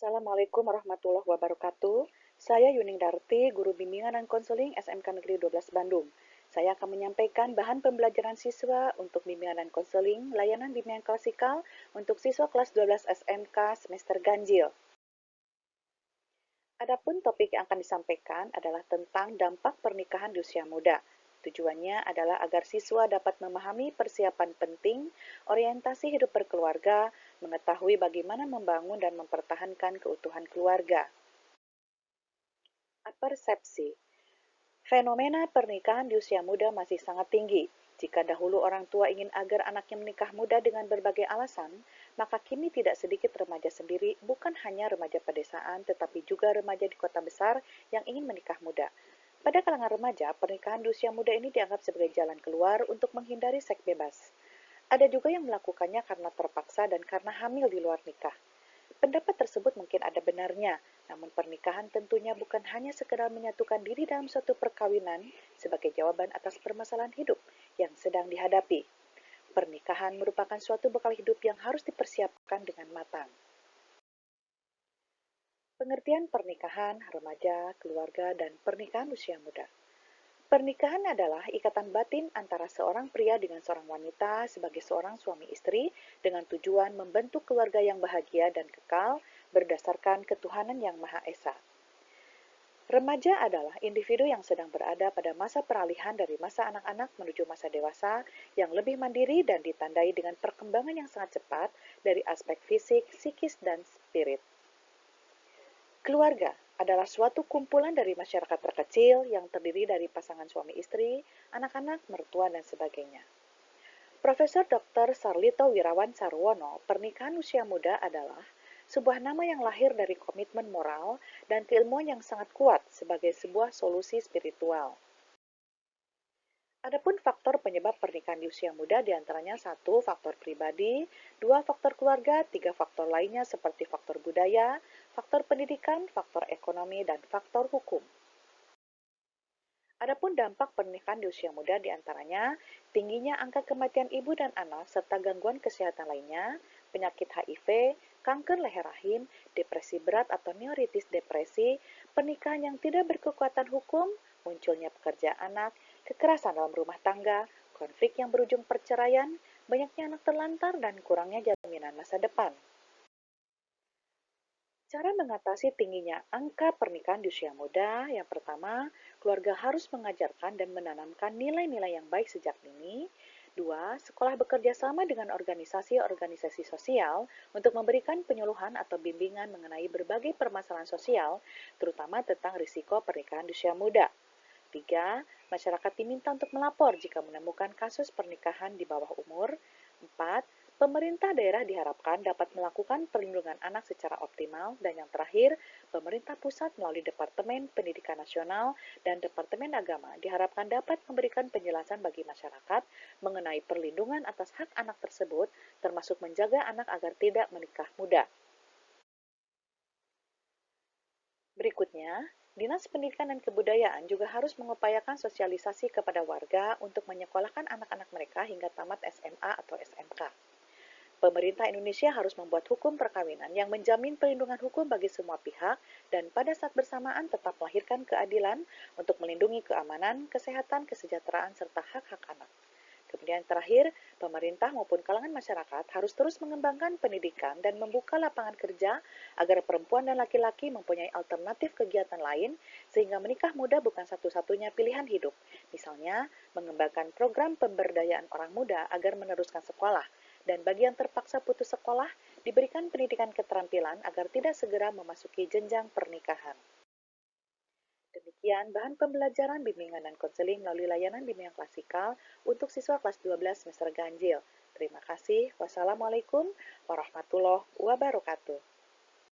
Assalamualaikum warahmatullahi wabarakatuh. Saya Yuning Darti, Guru Bimbingan dan Konseling SMK Negeri 12 Bandung. Saya akan menyampaikan bahan pembelajaran siswa untuk bimbingan dan konseling layanan bimbingan klasikal untuk siswa kelas 12 SMK semester ganjil. Adapun topik yang akan disampaikan adalah tentang dampak pernikahan di usia muda. Tujuannya adalah agar siswa dapat memahami persiapan penting, orientasi hidup berkeluarga, mengetahui bagaimana membangun dan mempertahankan keutuhan keluarga. Persepsi. Fenomena pernikahan di usia muda masih sangat tinggi. Jika dahulu orang tua ingin agar anaknya menikah muda dengan berbagai alasan, maka kini tidak sedikit remaja sendiri, bukan hanya remaja pedesaan, tetapi juga remaja di kota besar yang ingin menikah muda. Pada kalangan remaja, pernikahan di usia muda ini dianggap sebagai jalan keluar untuk menghindari seks bebas. Ada juga yang melakukannya karena terpaksa dan karena hamil di luar nikah. Pendapat tersebut mungkin ada benarnya, namun pernikahan tentunya bukan hanya sekedar menyatukan diri dalam suatu perkawinan sebagai jawaban atas permasalahan hidup yang sedang dihadapi. Pernikahan merupakan suatu bekal hidup yang harus dipersiapkan dengan matang. Pengertian pernikahan, remaja, keluarga, dan pernikahan usia muda. Pernikahan adalah ikatan batin antara seorang pria dengan seorang wanita sebagai seorang suami istri dengan tujuan membentuk keluarga yang bahagia dan kekal berdasarkan ketuhanan yang Maha Esa. Remaja adalah individu yang sedang berada pada masa peralihan dari masa anak-anak menuju masa dewasa yang lebih mandiri dan ditandai dengan perkembangan yang sangat cepat dari aspek fisik, psikis, dan spirit. Keluarga adalah suatu kumpulan dari masyarakat terkecil yang terdiri dari pasangan suami istri, anak-anak, mertua, dan sebagainya. Profesor Dr. Sarlito Wirawan Sarwono, pernikahan usia muda adalah sebuah nama yang lahir dari komitmen moral dan keilmuan yang sangat kuat sebagai sebuah solusi spiritual. Adapun faktor penyebab pernikahan di usia muda diantaranya 1. Faktor pribadi, 2. Faktor keluarga, 3. Faktor lainnya seperti faktor budaya, faktor pendidikan, faktor ekonomi, dan faktor hukum. Adapun dampak pernikahan di usia muda diantaranya tingginya angka kematian ibu dan anak serta gangguan kesehatan lainnya, penyakit HIV, kanker leher rahim, depresi berat atau neuritis depresi, pernikahan yang tidak berkekuatan hukum, munculnya pekerja anak, kekerasan dalam rumah tangga, konflik yang berujung perceraian, banyaknya anak terlantar, dan kurangnya jaminan masa depan. Cara mengatasi tingginya angka pernikahan di usia muda, yang pertama, keluarga harus mengajarkan dan menanamkan nilai-nilai yang baik sejak dini. 2. Sekolah bekerja sama dengan organisasi-organisasi sosial untuk memberikan penyuluhan atau bimbingan mengenai berbagai permasalahan sosial, terutama tentang risiko pernikahan di usia muda. 3. Masyarakat diminta untuk melapor jika menemukan kasus pernikahan di bawah umur. 4. Pemerintah daerah diharapkan dapat melakukan perlindungan anak secara optimal. Dan yang terakhir, pemerintah pusat melalui Departemen Pendidikan Nasional dan Departemen Agama diharapkan dapat memberikan penjelasan bagi masyarakat mengenai perlindungan atas hak anak tersebut, termasuk menjaga anak agar tidak menikah muda. Berikutnya, Dinas Pendidikan dan Kebudayaan juga harus mengupayakan sosialisasi kepada warga untuk menyekolahkan anak-anak mereka hingga tamat SMA atau SMK. Pemerintah Indonesia harus membuat hukum perkawinan yang menjamin perlindungan hukum bagi semua pihak dan pada saat bersamaan tetap melahirkan keadilan untuk melindungi keamanan, kesehatan, kesejahteraan, serta hak-hak anak. Kemudian terakhir, pemerintah maupun kalangan masyarakat harus terus mengembangkan pendidikan dan membuka lapangan kerja agar perempuan dan laki-laki mempunyai alternatif kegiatan lain sehingga menikah muda bukan satu-satunya pilihan hidup. Misalnya, mengembangkan program pemberdayaan orang muda agar meneruskan sekolah dan bagi yang terpaksa putus sekolah diberikan pendidikan keterampilan agar tidak segera memasuki jenjang pernikahan. Demikian bahan pembelajaran bimbingan dan konseling melalui layanan bimbingan klasikal untuk siswa kelas 12 semester ganjil. Terima kasih. Wassalamualaikum warahmatullahi wabarakatuh.